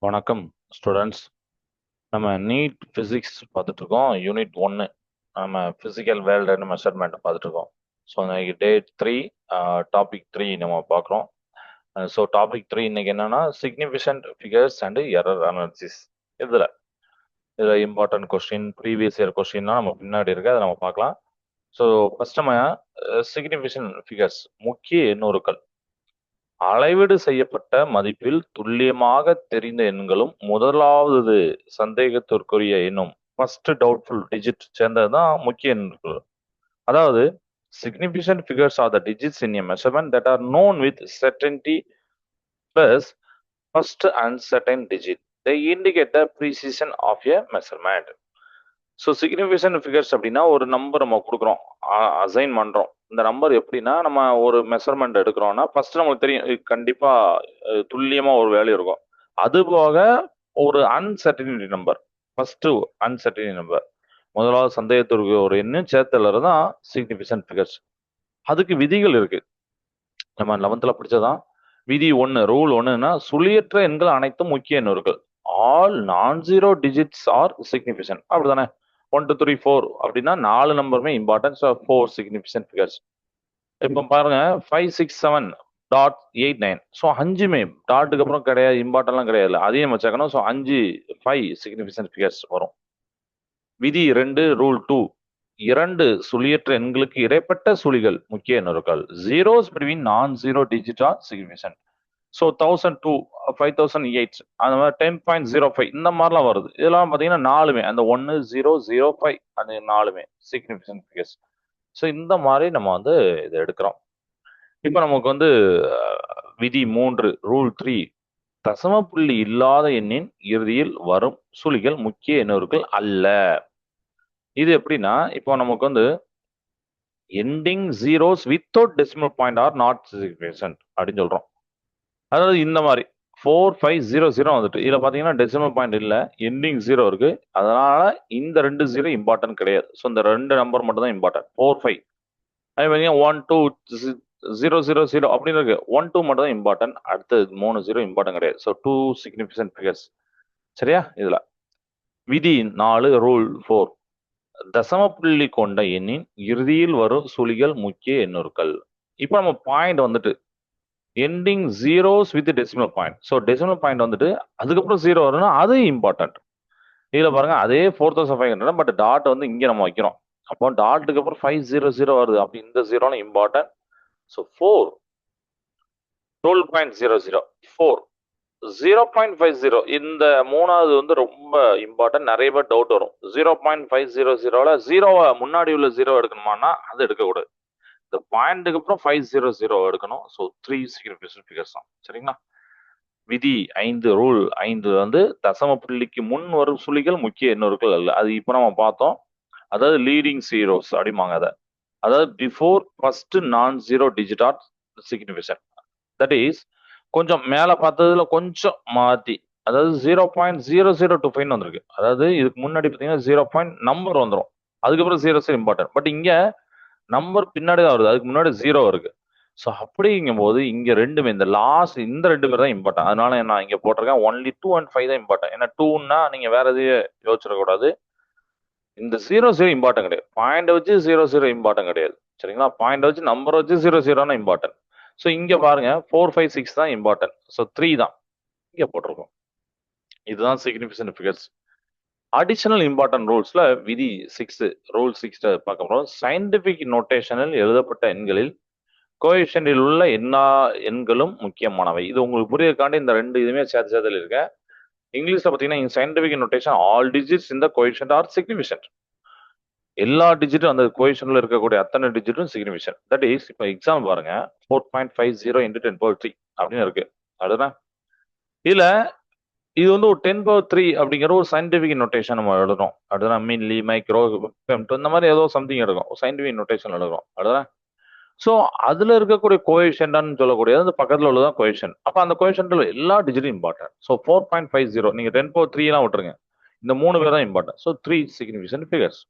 வணக்கம் ஸ்டூடெண்ட்ஸ். நம்ம NEET physics பார்த்துட்டு இருக்கோம். யூனிட் 1 நம்ம ஃபிசிக்கல் வேர்ல்டு அண்ட் மெஷர்மெண்ட் பார்த்துட்டு இருக்கோம். ஸோ இன்னைக்கு டே 3, டாபிக் 3 நம்ம பார்க்குறோம். ஸோ டாபிக் 3 இன்னைக்கு என்னன்னா significant figures and error analysis. இதில் இம்பார்ட்டன்ட் கொஸ்டின், ப்ரீவியஸ் இயர் கொஸ்டின்லாம் நம்ம பின்னாடி இருக்கு, அதை நம்ம பார்க்கலாம். ஸோ ஃபர்ஸ்ட் நம்ம சிக்னிஃபிகண்ட் ஃபிகர்ஸ், முக்கிய எண்ணூறுக்கள். அளவீடு செய்யப்பட்ட மதிப்பில் துல்லியமாக தெரிந்த எண்களும் முதலாவது சந்தேகத்திற்குரிய எண்ணும் ஃபர்ஸ்ட் டவுட்ஃபுல் டிஜிட் சேர்ந்தது தான் முக்கிய எண்கள். அதாவது significant figures are the digits in a measurement that are known with certainty plus first uncertain digit. They indicate the precision of a measurement. So significant figures அப்படின்னா ஒரு நம்பர் நம்ம கொடுக்குறோம், assign பண்ணுறோம். இந்த நம்பர் எப்படின்னா, நம்ம ஒரு மெஷர்மெண்ட் எடுக்கிறோம்னா ஃபர்ஸ்ட் நமக்கு தெரியும் இது கண்டிப்பாக துல்லியமாக ஒரு வேல்யூ இருக்கும். அது போக ஒரு uncertainty number, first uncertainty number, முதலாவது சந்தேகத்திற்கு ஒரு எண்ணும் சேர்த்தலர் தான் சிக்னிஃபிகண்ட் ஃபிகர்ஸ். அதுக்கு விதிகள் இருக்கு, நம்ம 11th படிச்சதான். விதி 1, ரூல் 1ன்னா சுழியற்ற எண்கள் அனைத்தும் முக்கிய எண்ணுகள். ஆல் நான் ஜீரோ டிஜிட்ஸ் ஆர் சிக்னிஃபிகண்ட். அப்படிதானே? 1 2 3 4 அப்படின்னா 4 நம்பருமே இம்பார்ட்டன்ஸ் ஆஃப் 4 சிக்னிஃபிகண்ட் ஃபிகர்ஸ். இப்போ பாருங்க 5 6 7 டாட் 8 9. ஸோ 5மே டாட்டுக்கு அப்புறம் கிடையாது, இம்பார்ட்டன்ட்லாம் கிடையாது, அதையும் நம்ம சேர்க்கணும். ஸோ 5 5 சிக்னிஃபிகண்ட் ஃபிகர்ஸ் வரும். விதி 2, ரூல் 2, 2 சுழியற்ற எண்களுக்கு இடைப்பட்ட சுழிகள் முக்கிய எண்ணுகள். ஜீரோஸ் பிட்வீன் நான் zero digit R significant. So 1002 5008 அந்த மாதிரி 10.05 இந்த மாதிரிலாம் வருது. இதெல்லாம் பார்த்தீங்கன்னா 4மே அந்த 1 0 0 5 அந்த 4மே சிக்னிஃபிகண்ட் ஃபிகர்ஸ். ஸோ இந்த மாதிரி நம்ம வந்து இதை எடுக்கிறோம். இப்போ நமக்கு வந்து விதி 3, ரூல் 3, தசம புள்ளி இல்லாத எண்ணின் இறுதியில் வரும் சுழிகள் முக்கிய எண்ணுகள் அல்ல. இது எப்படின்னா, இப்போ நமக்கு வந்து ending zeros without decimal point are not significant அப்படின்னு சொல்றோம். அதாவது இந்த மாதிரி 4500 வந்துட்டு இதுல பாத்தீங்கன்னா டெசிமல் பாயிண்ட் இல்ல, எண்டிங் ஜீரோ இருக்கு. அதனால இந்த 2 ஜீரோ இம்பார்ட்டன்ட் கிடையாது. ஸோ இந்த 2 நம்பர் மட்டும் தான் இம்பார்ட்டன்ட். 4 5 அதே மாதிரி 1 2 0 0 0 அப்படின்னு இருக்கு. 1 2 மட்டும் தான் இம்பார்ட்டன்ட், அடுத்து 3 ஜீரோ இம்பார்ட்டன்ட் கிடையாது. So 2 significant figures. சரியா? இதுல விதி 4, ரூல் 4, தசம புள்ளி கொண்ட எண்ணின் இறுதியில் வரும் சுழிகள் முக்கிய எண்ணுகள். இப்போ நம்ம பாயிண்ட் வந்துட்டு ending zeros with decimal point. So decimal point வந்துட்டு அதுக்கப்புறம் ஜீரோ வரும்னா அது இம்பார்ட்டன்ட். இதில் பாருங்க அதே 4500, பட் டாட் வந்து இங்கே நம்ம வைக்கிறோம். அப்போ டாட்டுக்கு அப்புறம் 500 வருது, அப்படி இந்த ஜீரோலாம் இம்பார்ட்டன்ட். ஸோ 4 12.00 4 0.50 இந்த மூணாவது வந்து ரொம்ப இம்பார்ட்டன்ட். நிறைய பேர் டவுட் வரும், 0.500 ஜீரோவை முன்னாடி உள்ள ஜீரோ எடுக்கணுமானா அது எடுக்கக்கூடாது. இந்த பாயிண்ட்டுக்கு அப்புறம் 500 எடுக்கணும். ஸோ 3 சிக்னிஃபிகண்ட் ஃபிகர்ஸ் தான். சரிங்களா? விதி 5, ரூல் 5 வந்து தசம புள்ளிக்கு முன் வரும் சுழிகள் முக்கிய எண்ணுகள் அல்ல. அது இப்போ நம்ம பார்த்தோம். அதாவது லீடிங் ஜீரோஸ் அப்படிமாங்க அதை. அதாவது பிஃபோர் ஃபர்ஸ்ட் நான் zero digit R significant. That is கொஞ்சம் மேலே பார்த்ததுல கொஞ்சம் மாற்றி, அதாவது 0.0025 வந்திருக்கு. அதாவது இதுக்கு முன்னாடி பார்த்தீங்கன்னா 0 நம்பர் வந்துடும், அதுக்கப்புறம் 0 இம்பார்ட்டன்ட். பட் இங்கே நம்பர் பின்னாடி தான் வருது, அதுக்கு முன்னாடி ஜீரோ இருக்கு. ஸோ அப்படிங்கும் போது இங்க ரெண்டுமே இந்த லாஸ்ட் இந்த 2 பேர் தான் இம்பார்ட்டன்ட். அதனால நான் இங்க போட்டிருக்கேன் ஒன்லி 2 and 5 தான் இம்பார்ட்டன்ட். ஏன்னா 2ன்னா நீங்க வேற எதையும் யோசிச்சிடக்கூடாது. இந்த 0 இம்பார்ட்டன்ட் கிடையாது, பாயிண்ட் வச்சு 0 இம்பார்ட்டன்ட் கிடையாது. சரிங்களா? பாயிண்ட் வச்சு நம்பர் வச்சு 0 இம்பார்ட்டன்ட். ஸோ இங்க பாருங்க 4 5 6 தான் இம்பார்ட்டன்ட். ஸோ 3 தான் இங்க போட்டிருக்கோம். இதுதான் சிக்னிஃபிகண்ட் ஃபிகர்ஸ். அடிஷனல் இம்பார்ட்டன்ட் ரூல்ஸ்ல விதி 6, ரூல் 6 பார்க்க போறோம். சயின்டிபிக் நோட்டேஷனில் எழுதப்பட்ட எண்களில் கோஎஃபிஷியன்டில் உள்ள எல்லா எண்களும் முக்கியமானவை. இது உங்களுக்கு புரியறதுக்காண்டி இந்த 2 இதுவுமே சேர்த்து இருக்கேன். இங்கிலீஷ்ல பார்த்தீங்கன்னா இன் சயின்டிபிக் நோட்டேஷன் ஆல் டிஜிட்ஸ் இந்த கோஎஃபிஷியன்ட் ஆர் சிக்னிஃபிகண்ட். எல்லா டிஜிட்டும் அந்த கோஎஃபிஷியன்ட்ல இருக்கக்கூடிய அத்தனை டிஜிட்டும் சிக்னிஃபிகண்ட். தட் இஸ் இப்போ எக்ஸாம்பிள் பாருங்க 4.50 × 10^3 அப்படின்னு இருக்கு. அதுதான் இதுல இது வந்து ஒரு 10^3 அப்படிங்கிற ஒரு சயின்டிபிக் நோட்டேஷன் நம்ம எழுதுறோம். அதுதான் மில்லி மைக்ரோ இந்த மாதிரி ஏதோ சம்திங் எடுக்கும், சயின்டிபிக் நோட்டேஷன் எழுதுறோம். அதுதான் ஸோ அதுல இருக்கக்கூடிய கோஎஃபிஷியன்ட்னு சொல்லக்கூடியது அந்த பக்கத்தில் உள்ளதான் கோஎஃபிஷியன்ட். அப்போ அந்த கோஎஃபிஷியன்ட்ல எல்லா டிஜிட்டும் இம்பார்ட்டன்ட். ஸோ 4.50 நீங்க 10^3 எல்லாம் விட்டுருங்க, இந்த 3 பேர் தான் இம்பார்ட்டன்ட். So 3 significant figures.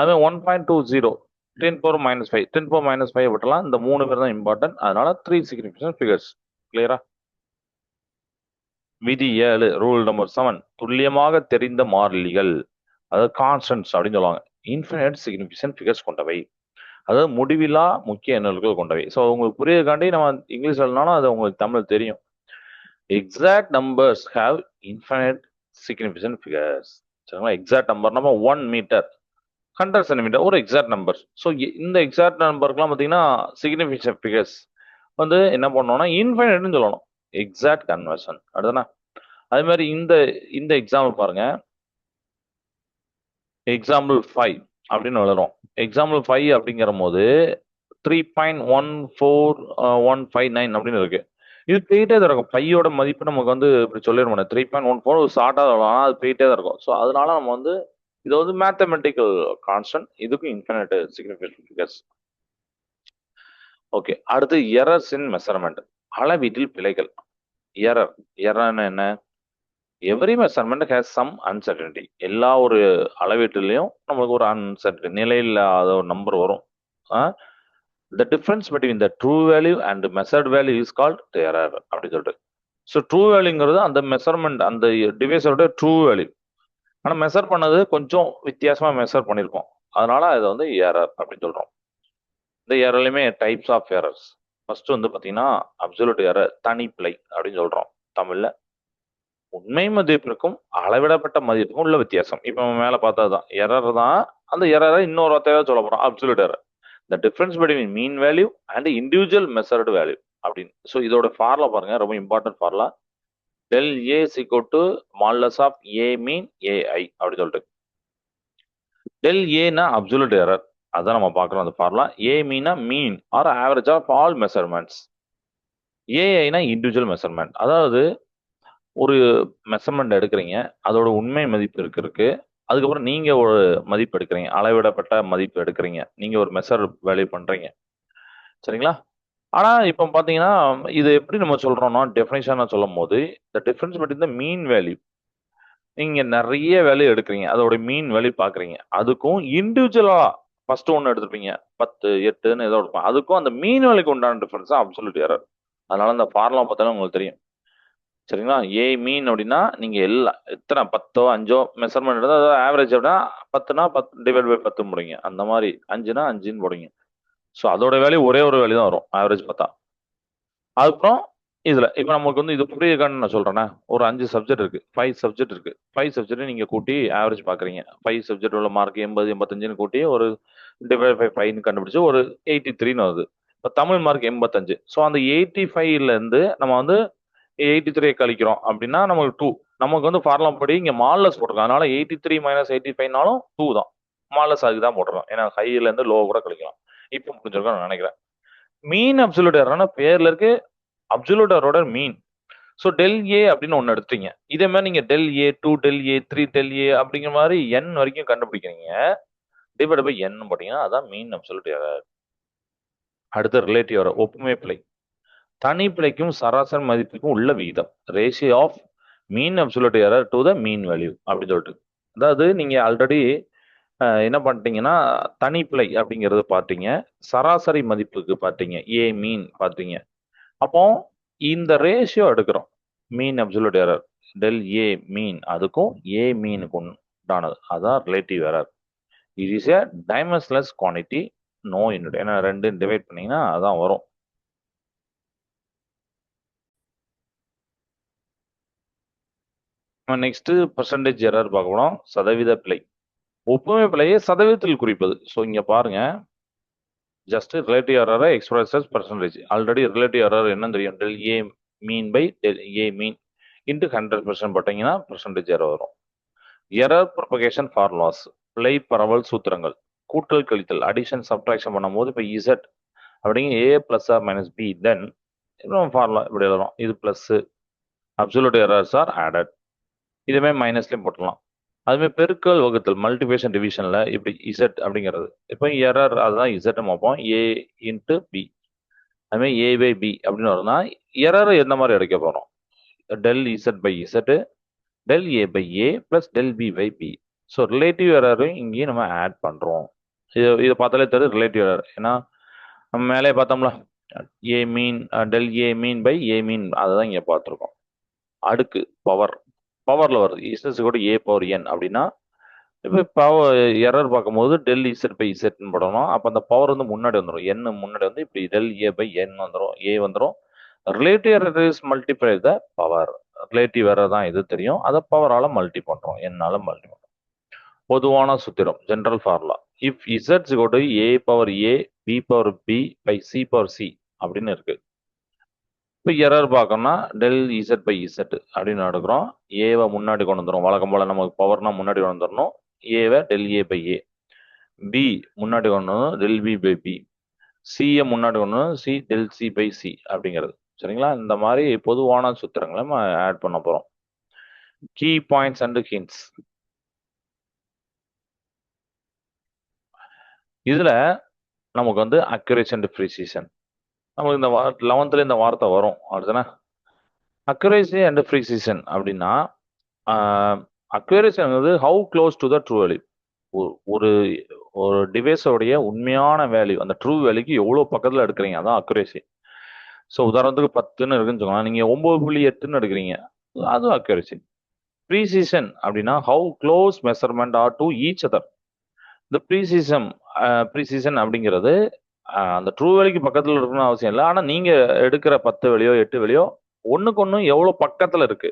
அதே 1.20 10⁻⁻5 10⁻⁻5 விட்டலாம், இந்த 3 பேர் தான் இம்பார்ட்டன்ட். அதனால 3 சிக்னிஃபிகண்ட் ஃபிகர்ஸ். கிளியரா? விதி 7 ரூல் நம்பர் 7 துல்லியமாக தெரிந்த மாறிலிகள், அதாவது கான்ஸ்டன்ட்ஸ் அப்படின்னு சொல்லுவாங்க, இன்ஃபினிட் சிக்னிஃபிகன்ட் ஃபிகர்ஸ் கொண்டவை, அதாவது முடிவிலா முக்கிய எண்ணுகள் கொண்டவை. ஸோ உங்களுக்கு புரியறதுக்காண்டி நம்ம இங்கிலீஷ் எழுதினாலும் அது உங்களுக்கு தமிழ் தெரியும். Exact numbers have infinite significant figures. சரிங்களா? எக்ஸாக்ட் நம்பர் நம்ம 1 மீட்டர் 100 சென்டிமீட்டர் ஒரு எக்ஸாக்ட் நம்பர். ஸோ இந்த எக்ஸாக்ட் நம்பருக்குலாம் பார்த்தீங்கன்னா சிக்னிஃபிகன்ட் ஃபிகர்ஸ் வந்து என்ன பண்ணணும்னா இன்ஃபைனைட்னு சொல்லணும். எக்ஸாக்ட் கன்வர்ஷன் அடுத்தனா. அதே மாதிரி இந்த இந்த எக்ஸாம்பிள் பாருங்க. எக்ஸாம்பிள் 5 அப்படின்னு வளரும். எக்ஸாம்பிள் 5 அப்படிங்கிற போது 3.14159 அப்படின்னு இருக்கு. இது போயிட்டே தான் இருக்கும். பையோட மதிப்பு நமக்கு வந்து இப்படி சொல்லிட 3.14 ஷார்ட்டாக தான், ஆனால் அது போயிட்டே தான் இருக்கும். ஸோ அதனால நம்ம வந்து இது வந்து மேத்தமெட்டிக்கல் கான்ஸ்டன்ட், இதுக்கும் இன்ஃபினிட் சிக்னிஃபிகன்ட் ஃபிகர்ஸ். ஓகே, அடுத்து எரர்ஸ் இன் மெஷர்மெண்ட், அளவீட்டில் பிழைகள். எரர்னா என்ன? Every measurement has some uncertainty. எல்லா ஒரு அளவீட்டுலையும் நம்மளுக்கு ஒரு அன்சர்டனிட்டி, நிலையில்லாத ஒரு நம்பர் வரும். த difference between the true value and measured value is called error அப்படின்னு சொல்லிட்டு. ஸோ ட்ரூ வேல்யூங்கிறது அந்த மெஷர்மெண்ட், அந்த டிவைஸோட ட்ரூ வேல்யூ. ஆனால் மெஷர் பண்ணது கொஞ்சம் வித்தியாசமா மெஷர் பண்ணியிருக்கோம், அதனால அதை வந்து எரர் அப்படின்னு சொல்றோம். இந்த எரர்லையுமே டைப்ஸ் ஆஃப் எரர்ஸ். ஃபர்ஸ்ட் வந்து பார்த்தீங்கன்னா அப்சல்யூட் எரர், தனிப்பிழை அப்படின்னு சொல்றோம் தமிழ்ல. உண்மை மதிப்பிற்கும் அளவிடப்பட்ட மதிப்புக்கும் உள்ள வித்தியாசம். இப்போ நம்ம மேலே பார்த்தது தான் எரர் தான். அந்த எரரை இன்னொரு வார்த்தையாக சொல்ல போறோம், absolute error. The difference between mean value and individual measured value அப்படின்னு. ஸோ இதோட ஃபார்முலா பாருங்க, ரொம்ப important formula. Del a equal to modulus of a mean a i அப்படி சொல்லிட்டு. டெல் ஏனா அப்சல்யூட் எரர், அதான் நம்ம பார்க்குறோம் அந்த ஃபார்முலா. ஏ மீனா mean or average of all measurements. ஏஐனா இண்டிவிஜுவல் மெஷர்மெண்ட். அதாவது ஒரு மெஷர்மெண்ட் எடுக்கிறீங்க, அதோட உண்மை மதிப்பு இருக்கு. அதுக்கப்புறம் நீங்க ஒரு மதிப்பு எடுக்கிறீங்க, அளவிடப்பட்ட மதிப்பு எடுக்கிறீங்க, நீங்க ஒரு மெஷர் வேல்யூ பண்றீங்க. சரிங்களா? ஆனா இப்போ பாத்தீங்கன்னா இது எப்படி நம்ம சொல்றோம்னா டெஃபினிஷனா சொல்லும் போது த difference between the mean value, நீங்க நிறைய வேல்யூ எடுக்கிறீங்க, அதோட மீன் வேல்யூ பாக்குறீங்க, அதுக்கும் இண்டிவிஜுவலா ஃபர்ஸ்ட் ஒன்று எடுத்துருப்பீங்க 10 8ன்னு ஏதோ இருக்கும், அதுக்கும் அந்த மீன் வேல்யூக்கு உண்டான டிஃபரன்ஸ் தான் அப்சல்யூட் எரர். அதனால அந்த ஃபார்முலா பார்த்தாலும் உங்களுக்கு தெரியும். சரிங்களா? ஏ மீன் அப்படின்னா நீங்க எல்லாம் எத்தனை 10ஓ 5ஓ மெஷர்மெண்ட் எடுத்தால் அதாவது ஆவரேஜ் அப்படின்னா 10னா 10 டிவைட் பை 10 போடுங்க, அந்த மாதிரி 5னா 5ன்னு போடுங்க. ஸோ அதோட வேல்யூ ஒரே ஒரு வேல்யூ தான் வரும் ஆவரேஜ் பார்த்தா. அதுக்கப்புறம் இதுல இப்போ நமக்கு வந்து இது புரியுதுக்கான்னு நான் சொல்றேன்னா, ஒரு 5 சப்ஜெக்ட் இருக்கு, 5 சப்ஜெக்ட் இருக்கு. 5 சப்ஜெக்ட் நீங்க கூட்டி ஆவரேஜ் பாக்குறீங்க. 5 சப்ஜெக்ட் உள்ள மார்க் 80 85ன்னு கூட்டி ஒரு டிவைட் பை 5ன்னு கண்டுபிடிச்சு ஒரு 83ன்னு வருது. இப்போ தமிழ் மார்க் 85. ஸோ அந்த 85ல இருந்து நம்ம வந்து 83 கழிக்கிறோம் அப்படின்னா நமக்கு 2. நமக்கு வந்து ஃபார்முலா படி இங்க மால்லஸ் போட்டிருக்கோம், அதனால 83 மைனஸ் 85னாலும் 2 தான். மால்லஸ் அதுக்கு தான் போட்டிருக்கோம், ஏன்னா ஹையில இருந்து லோ கூட கழிக்கலாம். இப்போ புரிஞ்சிருக்கோம் நினைக்கிறேன். மீன் அப்சல்யூட் எரர்னா பேர்ல இருக்கு அப்சல்யூட் எரரோட மீன். ஸோ டெல் ஏ அப்படின்னு ஒன்று எடுத்துட்டீங்க. இதே மாதிரி நீங்க del a 2 del a 3 del a அப்படிங்கிற மாதிரி என் வரைக்கும் கண்டுபிடிக்கிறீங்க. டிவைட் பை என் போட்டீங்கன்னா அதான் மீன் அப்சல்யூட் எரர். அடுத்து ரிலேட்டிவ் எரர், ஒப்புமை பிழை. தனிப்பிழைக்கும் சராசரி மதிப்புக்கும் உள்ள விகிதம், ratio of mean absolute error to the mean value அப்படின்னு சொல்லிட்டு. அதாவது நீங்க ஆல்ரெடி என்ன பண்ணிட்டீங்கன்னா தனிப்பிழை அப்படிங்கறது பார்த்தீங்க, சராசரி மதிப்புக்கு பார்த்தீங்க, ஏ மீன் பார்த்தீங்க. அப்போ இந்த ரேஷியோ எடுக்கிறோம், mean absolute error del a mean அதுக்கும் ஏ மீனுக்கு உண்டானது, அதான் relative error. It is a dimensionless quantity, no unit. ஏன்னா 2 டிவைட் பண்ணீங்கன்னா அதான் வரும். நெக்ஸ்ட் பர்சன்டேஜ் எரர் பார்க்க போறோம், சதவீத பிழை. ஒப்புமை பிழையை சதவீதத்தில் குறிப்பது. ஸோ இங்க பாருங்க, ஜஸ்ட் ரிலேட்டிவ் எரரை express as percentage. Already relative error என்ன தெரியும், del a mean by del a mean into 100% போட்டீங்கன்னா பர்சன்டேஜ் எரர் வரும். எரர் ப்ரொபகேஷன் ஃபார்முலாஸ், பிழை பரவல் சூத்திரங்கள். கூட்டல் கழித்தல் அடிஷன் சப்ட்ராக்ஷன் பண்ணும்போது இப்போ இசட் அப்படிங்க A plus or minus B, then formula இப்படி எழுதுறோம், இது plus absolute errors are added, இதுமே மைனஸ்லயும் போட்டலாம். அதுமாதிரி பெருக்கல் வகுத்தல் மல்டிபிகேஷன் டிவிஷன்ல இப்படி இசட் அப்படிங்கிறது, இப்போ எரர் அதுதான் இசட் பார்ப்போம், ஏ இன்ட்டு பி. அதுமாதிரி ஏ பை பி அப்படின்னு வரும்னா எரர் எந்த மாதிரி எடுக்க போறோம், del z by z del A by a plus del B by b. So relative எரரும் இங்கேயும் நம்ம ஆட் பண்றோம். இதை பார்த்தாலே தெரியும் ரிலேட்டிவ் எரர், ஏன்னா நம்ம மேலே பார்த்தோம்ல ஏ மீன் டெல் ஏ மீன் பை ஏ மீன், அதை தான் இங்கே பார்த்துருக்கோம். அடுக்கு பவர் பவர்ல வருது. இசட் கூட ஏ பவர் என் அப்படின்னா இப்போ பவர் எரர் பார்க்கும்போது டெல் இசட் பை இசட்னு போடணும். அப்போ அந்த பவர் வந்து முன்னாடி வந்துடும். என் முன்னாடி வந்து இப்படி டெல் ஏ பை என் வந்துடும், ஏ வந்துடும். Relative error is multiply the power. Relative error தான் இது தெரியும், அதை பவரால மல்டி பண்றோம், என்னால மல்டி பண்றோம். பொதுவான சூத்திரம், ஜென்ரல் ஃபார்முலா, இஃப் இசட் கூட a power a b power b by c power c அப்படின்னு இருக்கு. இப்போ எரர் பார்க்கணும்னா டெல் இசட் பை இசட் அப்படின்னு எடுக்கிறோம். ஏவை முன்னாடி கொண்டு வந்துடும். வழக்கம் போல நமக்கு பவர்னா முன்னாடி கொண்டு வந்துடணும். ஏவை del A by A, B முன்னாடி கொண்டு வரணும் டெல் பி பை பி, சியை முன்னாடி கொண்டு வரணும் C del C by C அப்படிங்கிறது. சரிங்களா? இந்த மாதிரி பொதுவான சூத்திரங்களை நம்ம ஆட் பண்ண போறோம். Key points and hints. இதுல நமக்கு வந்து அக்யூரேசி அண்ட் ப்ரிசிஷன், நமக்கு இந்த 11th இந்த வார்த்தை வரும். அடுத்தனா அக்யூரேசி அண்ட் ப்ரிசிஷன் அப்படின்னா, அக்யூரேசிங்கிறது how close to the true value. ஒரு ஒரு டிவைஸோடைய உண்மையான வேல்யூ, அந்த ட்ரூ வேல்யூக்கு எவ்வளோ பக்கத்தில் எடுக்கிறீங்க, அதான் அக்யூரேசி. ஸோ உதாரணத்துக்கு 10ன்னு இருக்குன்னு சொல்லலாம், நீங்கள் 9.8ன்னு எடுக்கிறீங்க, அதுவும் அக்யூரேசி. ப்ரீசிஷன் அப்படின்னா how close measurement are to each other. இந்த ப்ரீசிஷன் அப்படிங்கிறது அந்த ட்ரூ வேல்யூக்கு பக்கத்தில் இருக்கணும்னு அவசியம் இல்லை, ஆனால் நீங்கள் எடுக்கிற 10 வேலையோ 8 வேலையோ ஒன்றுக்கு ஒன்று எவ்வளோ பக்கத்தில் இருக்கு.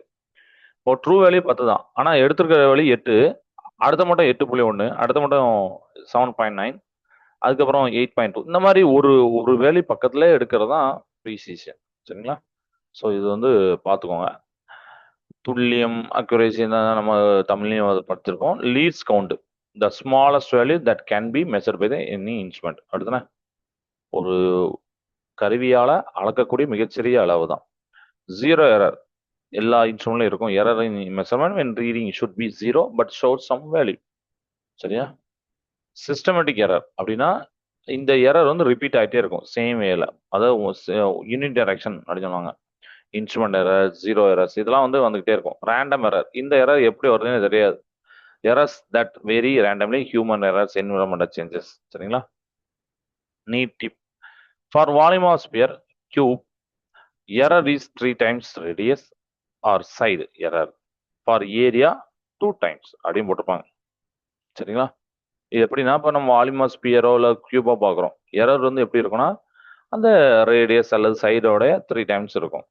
இப்போ ட்ரூ வேல்யூ 10 தான், ஆனால் எடுத்துருக்கிற வேல்யூ 8, அடுத்த மட்டும் 8.1, அடுத்த மட்டும் 7.9, அதுக்கப்புறம் 8.2, இந்த மாதிரி ஒரு ஒரு வேல்யூ பக்கத்துல எடுக்கிறது தான் ப்ரீசிஷன். சரிங்களா? ஸோ இது வந்து பார்த்துக்கோங்க. துல்லியம், அக்யூரேசி நம்ம தமிழ்லையும் அதை படிச்சிருக்கோம். லீட்ஸ் count, the smallest value that can be measured by the any instrument. அடுத்தன ஒரு கருவியால அளக்கக்கூடிய மிகச்சிறிய அளவு தான். ஜீரோ எரர், எல்லா இன்ஸ்ட்ருமெண்ட்லையும் இருக்கும். Error in measurement when reading should be zero but shows some value. சரியா? சிஸ்டமேட்டிக் எரர் அப்படின்னா இந்த எரர் வந்து ரிப்பீட் ஆகிட்டே இருக்கும் சேம் வேல, அதாவது யூனிட் டைரக்ஷன் அப்படின்னு சொன்னாங்க. இன்ஸ்ட்ருமெண்ட் எரர், ஜீரோ எரர்ஸ், இதெல்லாம் வந்து வந்துகிட்டே இருக்கும். ரேண்டம் எரர், இந்த எரர் எப்படி வருதுன்னு தெரியாது. Errors that very randomly, human errors, environmental changes. சரிங்களா? NEET tip, for volume of sphere cube error is 3 times radius or side error, for area 2 times அப்படின்னு போட்டிருப்பாங்க. சரிங்களா? இது எப்படின்னா, இப்போ நம்ம வால்யூம் ஸ்பியரோ இல்லை கியூபோ பார்க்குறோம், எரர் வந்து எப்படி இருக்கும்னா அந்த ரேடியஸ் அல்லது சைடோட 3 times இருக்கும்.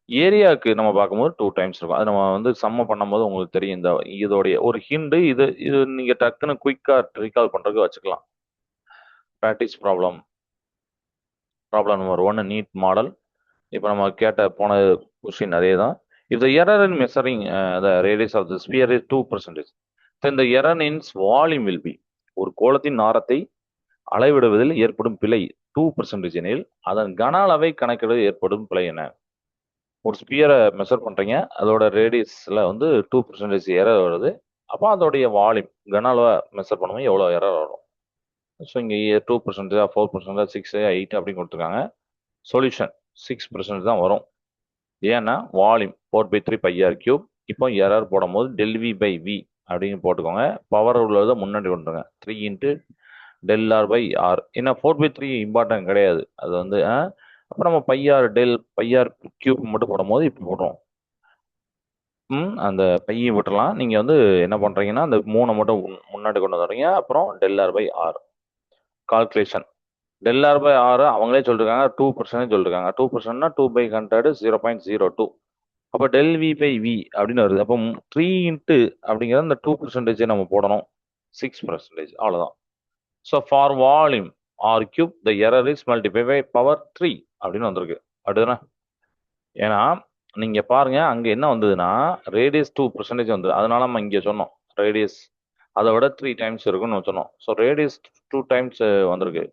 ஏரியாவுக்கு நம்ம பார்க்கும்போது 2 times இருக்கும். அது நம்ம வந்து சம்ம பண்ணும்போது உங்களுக்கு தெரியும். இந்த இதோடைய ஒரு ஹிண்டு இது இது நீங்கள் டக்குன்னு குயிக்காக ரீகால் பண்ணுறதுக்கு வச்சுக்கலாம். Practice problem number 1 NEET model. இப்போ நம்ம கேட்ட போன கொஸ்டின் அதே தான். If the error in measuring the radius of the sphere is 2%, then the error in volume will be. ஒரு கோளத்தின் நாரத்தை அளவிடுவதில் ஏற்படும் பிழை 2% எனில் அதன் கன அளவை கணக்கிட ஏற்படும் பிழை என்ன? ஒரு ஸ்பியரை மெஷர் பண்றீங்க, அதோட ரேடியஸ்ல வந்து 2% எரர் வருது. அப்போ அதோடைய வால்யூம் கன அளவை மெஷர் பண்ணும்போது எவ்வளோ எரர் வரும்? ஸோ இங்கே 2%, 4%, 6, 8 அப்படின்னு கொடுத்துருக்காங்க. சொல்யூஷன் 6% தான் வரும். ஏன்னா வால்யூம் 4/3 πr3. இப்போ எரர் போடும்போது டெல் வி பை வி அப்படின்னு போட்டுக்கோங்க. பவர் உள்ளதை முன்னாடி கொண்டுருங்க, 3 into del R by R. ஏன்னா 4/3 இம்பார்ட்டன்ட் கிடையாது, அது வந்து அப்போ நம்ம பையார் டெல் பையார் கியூப் மட்டும் போடும்போது இப்போ போடுறோம். அந்த பையை விட்டுறலாம். நீங்கள் வந்து என்ன பண்ணுறீங்கன்னா அந்த 3 மட்டும் முன்னாடி கொண்டு வந்துடுறீங்க. அப்புறம் del R by R calculation. Del R by R அவங்களே சொல்லிருக்காங்க 2% சொல்லிருக்காங்க. 2%னா 2/100 0.02. அப்போ டெல் வி பை வி அப்படின்னு வருது. அப்போ 3 இன்ட்டு அப்படிங்கிறது அந்த 2% நம்ம போடணும், 6%. அவ்வளோதான். So for volume R cube the error is multiply by power 3 அப்படின்னு வந்திருக்கு. அடுத்துனா ஏன்னா நீங்க பாருங்க அங்க என்ன வந்ததுன்னா ரேடியஸ் 2% வந்து, அதனால நம்ம இங்க சொன்னோம் ரேடியஸ் அதை விட 3 times இருக்குன்னு சொன்னோம். ஸோ ரேடியஸ் 2 times வந்திருக்கு.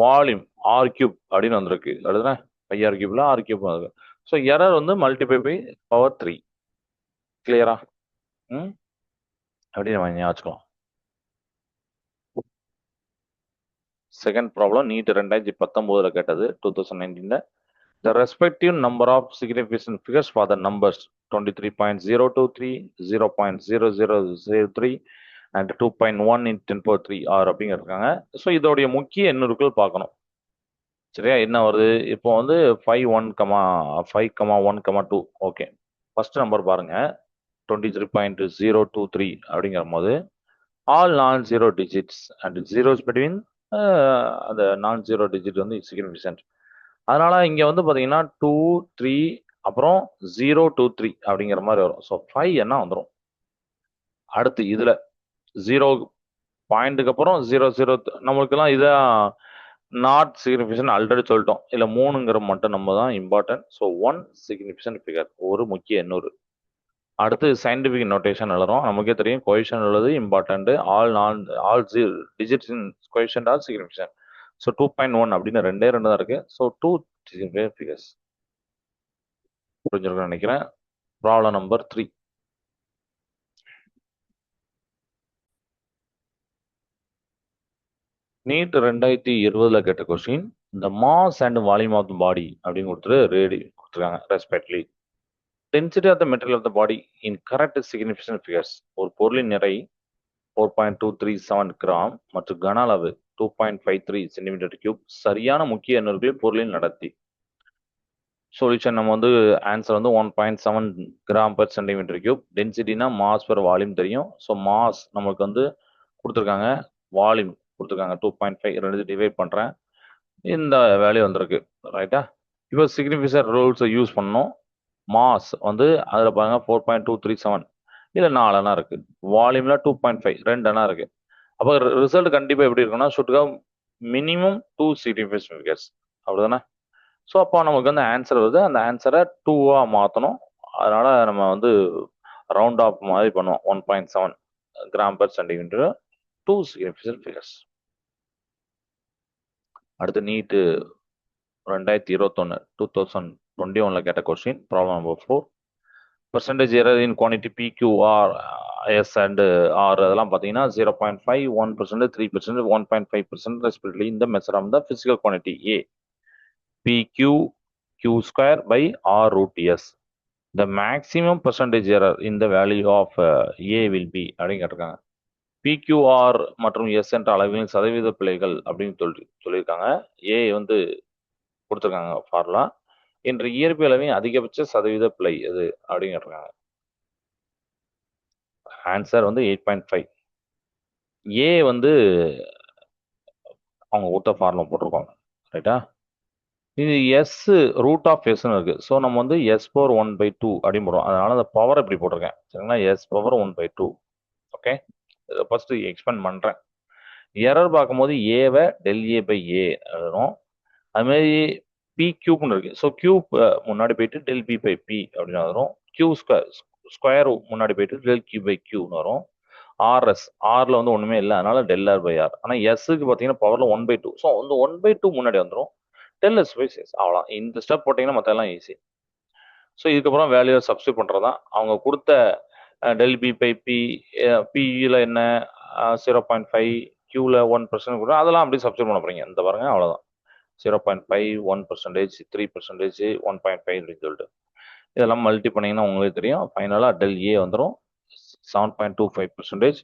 வால்யூம் ஆர் கியூப் அப்படின்னு வந்திருக்கு. அடுத்துனா பைஆர் கியூப்ல ஆர் கியூப் வந்திருக்கு. ஸோ எரர் வந்து மல்டிபை பை பவர் 3. கிளியரா? அப்படின்னு நம்ம ஞாபகம். செகண்ட் ப்ராப்ளம் நீட் 2019 கேட்டது, 2019. The respective number of significant figures for the numbers 23.023, 0.0003 and 2.1 in 10^3 R அப்படிங்க இருக்காங்க. ஸோ இதோடைய முக்கிய எண்ணுருக்கள் பார்க்கணும். சரியா? என்ன வருது இப்போ வந்து 5, 1, 5, 1, 2. ஓகே, ஃபர்ஸ்ட் நம்பர் பாருங்க 23.023 அப்படிங்கிற போது ஆல் நான் zero digits and zeros between அந்த நான் ஜீரோ டிஜிட் வந்து சிக்னிஃபிகன்ட். அதனால இங்க வந்து பாத்தீங்கன்னா 2 3 அப்புறம் 0 2 3 அப்படிங்கிற மாதிரி வரும். ஸோ 5 என்ன வந்துடும். அடுத்து இதுல 0 பாயிண்ட்டுக்கு அப்புறம் 0 0 நம்மளுக்கெல்லாம் இதான் நாட் சிக்னிஃபிகன்ட் ஆல்ரெடி சொல்லிட்டோம். இல்லை 3ங்கிற மட்டும் நம்ம தான் இம்பார்ட்டன்ட். ஸோ 1 சிக்னிஃபிகன்ட் ஃபிகர், ஒரு முக்கிய எண்ணூறு. அடுத்து சயின்டிஃபிக் நோட்டேஷன் எழுதுறோம். நமக்கே தெரியும் கொஷன் உள்ளது important. All digits in question are significant. So 2.1 அப்படின்னு ரெண்டே ரெண்டு தான் இருக்கு. So 2 significant figures. புரிஞ்சிருக்குன்னு நினைக்கிறேன். Problem number 3. நீட் 2020 கேட்ட கொஸ்டின், இந்த mass and volume of the body அப்படின்னு கொடுத்துருக்காங்க respectively. Density of the material of the body in correct significant figures. ஒரு பொருளின் நிறை 4.237 கிராம் மற்றும் கன அளவு 2.53 சென்டிமீட்டர் கியூப் சரியான முக்கிய எண்ணூர்களில் பொருளின் நடத்தி. சொல்யூஷன் நம்ம வந்து ஆன்சர் வந்து 1.7 கிராம் பர் சென்டிமீட்டர் கியூப். டென்சிட்டினா மாஸ் பர் வால்யூம் தெரியும். ஸோ மாஸ் நம்மளுக்கு வந்து கொடுத்துருக்காங்க, வால்யூம் கொடுத்துருக்காங்க 2.5. ரெண்டு டிவைட் பண்ணுறேன், இந்த வேல்யூ வந்திருக்கு. ரைட்டா? இப்போ சிக்னிஃபிகன்ட் ரூல்ஸை யூஸ் பண்ணோம். மாஸ் வந்து அதில் பாருங்க 4.237, இல்லை 4 அண்ணா இருக்கு. வால்யூம்ல 2.5, 2 அண்ணா இருக்கு. அப்போ ரிசல்ட் கண்டிப்பாக எப்படி இருக்குன்னா should have minimum 2 significant figures. அப்படிதானே? ஸோ அப்போ நமக்கு வந்து ஆன்சர் வருது. அந்த ஆன்சரை 2ஆக மாற்றணும். அதனால நம்ம வந்து ரவுண்ட் ஆஃப் மாதிரி பண்ணுவோம். 1.7 gram per centimetre, 2 significant figures. அடுத்து நீட்டு 2021 கேட்ட question, problem number 4. Percentage error in quantity PQR, S and R அதெல்லாம் பார்த்தீங்கன்னா 0.5, 1%, 3%, 1.5% ரெஸ்பெக்டிவ்லி இந்த measure of the physical quantity A. PQ Q square by R root S. The maximum percentage error in the value of A will be அப்படின்னு கேட்டிருக்காங்க. PQR மற்றும் S என்ற அளவின் சதவீத பிழைகள் அப்படின்னு சொல்லியிருக்காங்க. ஏ வந்து கொடுத்துருக்காங்க ஃபார்முலா. இன்று இயற்பியலவின் அதிகபட்ச சதவீத பிழை எது அப்படின்னு கேட்டிருக்காங்க. ஆன்சர் வந்து 8.5. ஏ வந்து அவங்க கொடுத்த ஃபார்முலா போட்டிருக்காங்க. ரைட்டா? இது எஸ் ரூட் ஆஃப் எஸ்ன்னு இருக்கு. ஸோ நம்ம வந்து எஸ் பவர் 1/2 அப்படின்னு போடுறோம். அதனால அந்த பவர் இப்படி போட்டிருக்கேன். சரிங்களா? S power 1/2. ஓகே, இதை ஃபர்ஸ்ட் எக்ஸ்பேண்ட் பண்ணுறேன். எரர் பார்க்கும்போது ஏவை ΔA/A எழுதணும். அதுமாதிரி பி கியூப்னு இருக்கு. ஸோ கியூப் முன்னாடி போயிட்டு ΔP/P அப்படின்னு வரும். கியூ ஸ்கொயர் முன்னாடி போயிட்டு ΔQ/Qன்னு வரும். ஆர்எஸ், ஆர்ல வந்து ஒன்றுமே இல்லை, அதனால ΔR/R. ஆனால் எஸ்ஸுக்கு பார்த்தீங்கன்னா பவர்ல 1/2. ஸோ வந்து 1/2 முன்னாடி வந்துடும். ΔS/S. அவ்வளோதான். இந்த ஸ்டெப் போட்டிங்கன்னா மற்றெல்லாம் ஈஸி. ஸோ இதுக்கப்புறம் வேல்யூ சப்ஸ்டியூட் பண்ணுறது தான். அவங்க கொடுத்த ΔP/P, பியில் என்ன 0.5, Qல 1% கூட அதெல்லாம் அப்படியே சப்ஸ்டியூட் பண்ண போறீங்க. இந்த பாருங்க, அவ்வளோதான். 0.5, 1%, 3%, 1.5 அப்படின்னு சொல்லிட்டு இதெல்லாம் மல்டி பண்ணீங்கன்னா உங்களுக்கு தெரியும். ஃபைனலாக ΔA வந்துடும் 7.25%.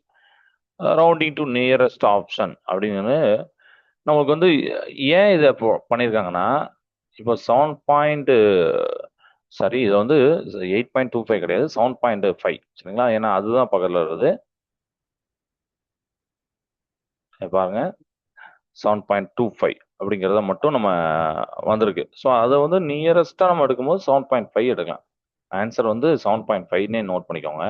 ரவுண்டிங் டு நியரஸ்ட் ஆப்ஷன் அப்படின்னு நமக்கு வந்து ஏன் இதை பண்ணியிருக்காங்கன்னா, இப்போ 7. சரி, இது வந்து 8.25 கிடையாது, 7.5. சரிங்களா? ஏன்னா அதுதான் பக்கத்தில் வருது. பாருங்க, 7.25 அப்படிங்கிறத மட்டும் நம்ம வந்திருக்கு. ஸோ அதை வந்து நியரஸ்டாக நம்ம எடுக்கும்போது 7.5 எடுக்கலாம். ஆன்சர் வந்து 7.5னே நோட் பண்ணிக்கோங்க.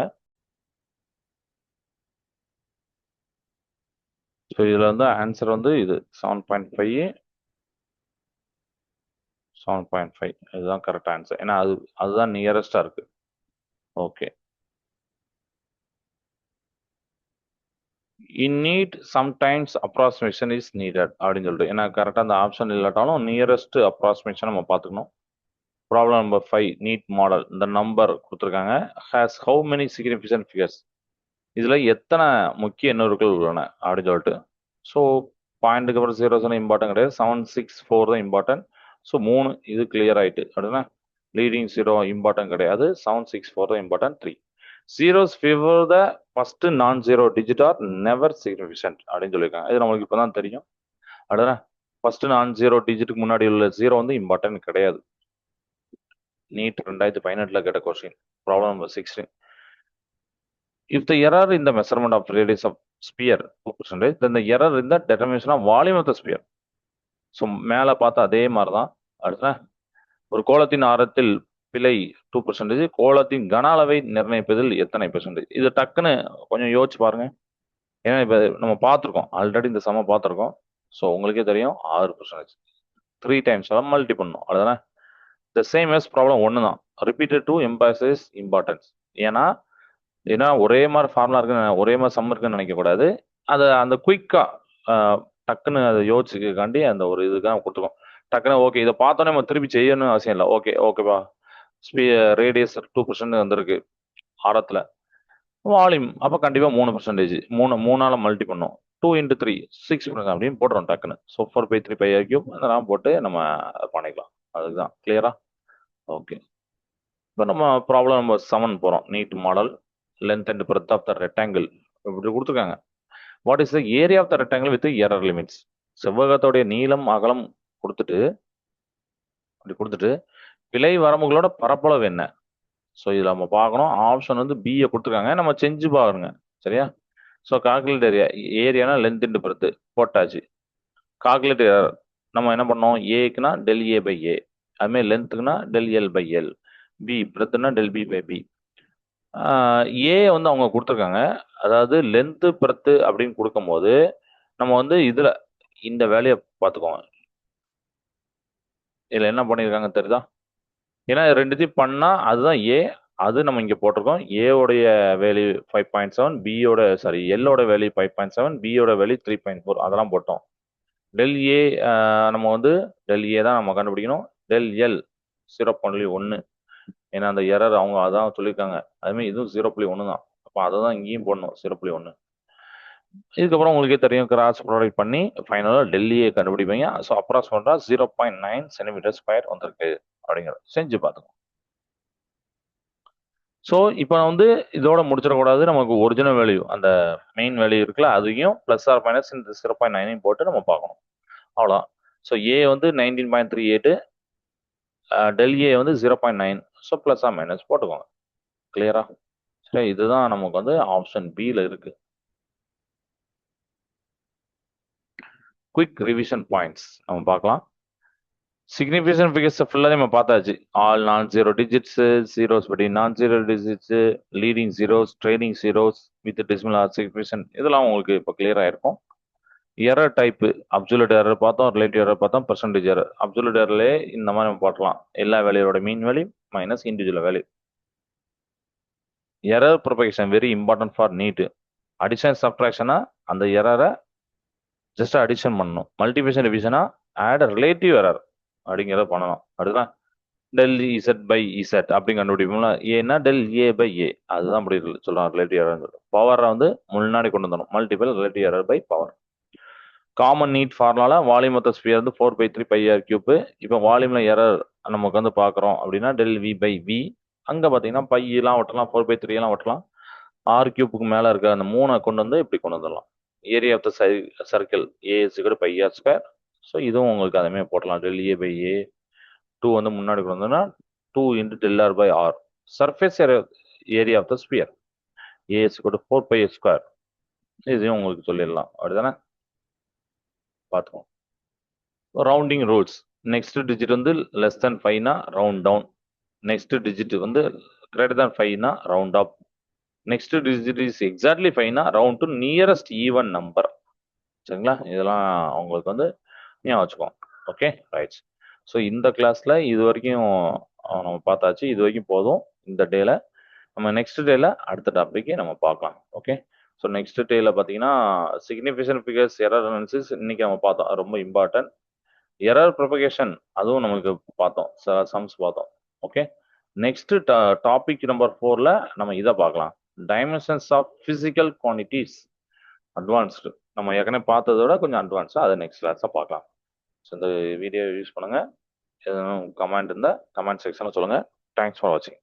ஸோ இதில் வந்து ஆன்சர் வந்து இது 7.5, 7.5 இதுதான் கரெக்ட் ஆன்சர். ஏன்னா அதுதான் நியரஸ்டாக இருக்கு. Okay, in NEET sometimes approximation is needed அப்படின்னு சொல்லிட்டு, ஏன்னா கரெக்டாக அந்த ஆப்ஷன் இல்லாட்டாலும் நியரஸ்ட் அப்ராக்சிமேஷன் நம்ம பார்த்துக்கணும். Problem number 5, NEET model. இந்த நம்பர் கொடுத்துருக்காங்க. Has how many significant figures? இதில் எத்தனை முக்கிய எண்ணூறுகள் உள்ளன அப்படின்னு சொல்லிட்டு. ஸோ பாயிண்ட்டுக்கு அப்புறம் 0 இம்பார்ட்டன் கிடையாது, 764 தான் இம்பார்ட்டன். ஸோ 3 இது கிளியர் ஆயிட்டு. அப்படின்னா லீடிங் 0 இம்பார்ட்டன் கிடையாது, 764 தான் important. 3 zeros favor the first non-zero digit are never significant அப்படின்னு சொல்லியிருக்காங்க. இது நம்மளுக்கு இப்போதான் தெரியும். அப்படின்னா ஃபர்ஸ்ட் நான் ஜீரோ டிஜிட்டுக்கு முன்னாடி உள்ள 0 வந்து இம்பார்ட்டன் கிடையாது. நீட் 2018 கேட்ட question. Problem number 16. If the error in the measurement of radius of sphere 2%, then the error in the determination of volume of the sphere. So மேலே பார்த்தா அதே மாதிரி தான். அடுத்த ஒரு கோளத்தின் ஆரத்தில் பிழை 2%, கோளத்தின் கன அளவை நிர்ணயிப்பதில் எத்தனை பெர்சன்டேஜ்? இது டக்குன்னு கொஞ்சம் யோசிச்சு பாருங்க. ஏன்னா இப்போ நம்ம பார்த்துருக்கோம், ஆல்ரெடி இந்த சம பார்த்துருக்கோம். ஸோ உங்களுக்கே தெரியும் 6%. 3 டைம்ஸ் மல்டி பண்ணணும், அவ்வளோதானே. த சேம் எஸ் ப்ராப்ளம் ஒன்று தான். Repeated to emphasise importance. ஏன்னா ஒரே மாதிரி ஃபார்முலா இருக்குன்னு, ஒரே மாதிரி சம் இருக்குன்னு நினைக்கக்கூடாது. அதை அந்த குயிக்காக டக்குன்னு அதை யோசிச்சுக்காண்டி அந்த ஒரு இதுக்காக கொடுத்துருக்கோம். டக்குன்னு ஓகே இதை பார்த்தோன்னே நம்ம திருப்பி செய்யணும்னு அவசியம் இல்லை. ஓகேவா, ரேடியஸ் 2% வந்திருக்கு ஆரத்தில், வால்யூம் அப்போ கண்டிப்பாக 3%. மூணால மல்டி பண்ணோம். 2 × 3 6% அப்படின்னு போட்டுறோம் டக்குன்னு. ஸோ 4/3 πr³ அதெல்லாம் போட்டு நம்ம பண்ணிக்கலாம். அதுதான் கிளியரா? ஓகே. இப்போ நம்ம ப்ராப்ளம் நம்பர் 7 போகிறோம். NEET model. Length and breadth of the rectangle இப்படி கொடுத்துருக்காங்க. What is the area of the rectangle with error limits? செவ்வகத்தோடைய நீளம் அகலம் கொடுத்துட்டு பிழை வரம்புகளோட பரப்பளவு என்ன? ஸோ இதில் நம்ம பார்க்கணும். ஆப்ஷன் வந்து பியை கொடுத்துருக்காங்க, நம்ம செஞ்சு பாருங்க. சரியா? ஸோ கால்குலேட் ஏரியானா லென்த் இன்டு பிரெத் போட்டாச்சு. கால்குலேட் எரர் நம்ம என்ன பண்ணோம்? ஏக்குனா ΔA/A, அதுமாதிரி லென்த்துக்குனா ΔL/L, பி பிரெத்துனா ΔB/B. ஏ வந்து அவங்க கொடுத்துருக்காங்க. அதாவது லென்த்து பிரெத்து அப்படின்னு கொடுக்கும்போது நம்ம வந்து இதில் இந்த வேலையை பார்த்துக்கோங்க. இதில் என்ன பண்ணியிருக்காங்க தெரியுதா? ஏன்னா ரெண்டுத்தையும் பண்ணால் அதுதான் ஏ, அது நம்ம இங்கே போட்டிருக்கோம். ஏவோடைய வேல்யூ 5.7, எல்லோட வேல்யூ 5.7, பியோட வேல்யூ 3.4 அதெல்லாம் போட்டோம். ΔA நம்ம வந்து ΔA தான் நம்ம கண்டுபிடிக்கணும். ΔL 0.1, ஏன்னா அந்த எரர் அவங்க அதான் சொல்லியிருக்காங்க. அதுமாதிரி இதுவும் 0.1 தான். அப்போ அதை தான் இங்கேயும் போடணும், 0.1. இதுக்கப்புறம் உங்களுக்கே தெரியும், கிராஸ் ப்ராடக்ட் பண்ணி ஃபைனலாக ΔA கண்டுபிடிப்பீங்க. ஸோ அப்ராக்சிமேட்டாக 0.9 cm² வந்திருக்கு அப்படிங்கிறத செஞ்சு பார்த்துக்கோங்க. ஸோ இப்போ வந்து இதோட முடிச்சிடக்கூடாது. நமக்கு ஒரிஜினல் வேல்யூ அந்த மெயின் வேல்யூ இருக்குல்ல, அதையும் +or- இந்த 0.9 போட்டு நம்ம பார்க்கணும். அவ்வளோ. ஸோ ஏ வந்து 19.38, ΔA வந்து 0.9. ஸோ +or- போட்டுக்கோங்க. கிளியரா? சரி, இதுதான் நமக்கு வந்து ஆப்ஷன் பியில் இருக்கு. குயிக் ரிவிஷன் பாயிண்ட்ஸ் நம்ம பார்க்கலாம். சிக்னிஃபிகன்ட் ஃபிகர்ஸ் ஃபுல்லாக நம்ம பார்த்தாச்சு. All non-zero digits, zeros between non-zero digits, leading zeros, trailing zeros with decimal are significant, இதெல்லாம் உங்களுக்கு இப்போ கிளியர் ஆயிருக்கும். எரர் டைப்பு அப்சல்யூட் எரர் பார்த்தோம், ரிலேட்டிவ் எரர் பார்த்தோம், பெர்சன்டேஜ் எரர். அப்சல்யூட் எரர்லேயே இந்த மாதிரி நம்ம போட்டலாம், எல்லா வேல்யூவோட mean value minus individual value. Error propagation very important for NEET. Addition சப்ட்ராக்ஷனா அந்த எரரை ஜஸ்ட் அடிஷன் பண்ணணும். மல்டிபிகேஷன் டிவிஷனா ஆட் ரிலேட்டிவ் எரர் அப்படிங்கிறத பண்ணணும். அடுதான் ΔZ/Z அப்படி கண்டுபிடிப்போம்ல, ஏன்னா ΔA/A அதுதான் அப்படி சொல்றாங்க ரிலேட்டிவ் எரர். பவரை வந்து முன்னாடி கொண்டு வந்துடும், multiple relative error by power. Common NEET formula volume of the sphere வந்து 4/3 πr³. இப்போ வால்யூம்ல எரர் நமக்கு வந்து பார்க்குறோம் அப்படின்னா ΔV/V. அங்கே பார்த்தீங்கன்னா பையெல்லாம் ஒட்டலாம், 4/3 எல்லாம் ஒட்டலாம். r³ மேலே இருக்க அந்த 3 கொண்டு வந்து இப்படி கொண்டு வந்துடலாம். Area of the circle A = πr². So இதுவும் உங்களுக்கு அதே மாதிரி போட்டலாம். ΔA/A 2 வந்து முன்னாடி கொண்டு வந்தோம்னா 2 × ΔR/R. Surface area of the sphere A = 4πr². இதையும் உங்களுக்கு சொல்லிடலாம். அப்படிதானே? பார்த்துக்கோங்க. Rounding rules. நெக்ஸ்ட் டிஜிட் வந்து <5னா ரவுண்ட் டவுன், நெக்ஸ்ட் டிஜிட் வந்து <5னா round up, next digit is exactly 5னா round to nearest even number. சரிங்களா? இதெல்லாம் உங்களுக்கு வந்து ஞாபகம் வச்சுக்கோங்க. Okay, right. ஸோ இந்த கிளாஸில் இது வரைக்கும் நம்ம பார்த்தாச்சு. இது வரைக்கும் போதும் இந்த டேல. நம்ம நெக்ஸ்ட் டேல அடுத்த டாபிக்கே நம்ம பார்க்கலாம். ஓகே. ஸோ நெக்ஸ்ட் டேல பார்த்தீங்கன்னா சிக்னிஃபிகன்ட் ஃபிகர்ஸ் எரர் அனாலிசிஸ் இன்னைக்கு நம்ம பார்த்தோம், ரொம்ப இம்பார்ட்டன்ட். எரர் ப்ரொபகேஷன் அதுவும் நமக்கு பார்த்தோம், சம்ஸ் பார்த்தோம். ஓகே. நெக்ஸ்ட் டாபிக் நம்பர் 4ல நம்ம இதை பார்க்கலாம், dimensions of physical quantities. Advanced நம்ம ஏற்கனவே பார்த்ததோட கொஞ்சம் அட்வான்ஸாக அதை நெக்ஸ்ட் கிளாஸாக பார்க்கலாம். ஸோ இந்த வீடியோ யூஸ் பண்ணுங்கள். எதுவும் கமெண்ட் இருந்தால் கமெண்ட் செக்ஷனில் சொல்லுங்கள். தேங்க்ஸ் ஃபார் வாட்சிங்.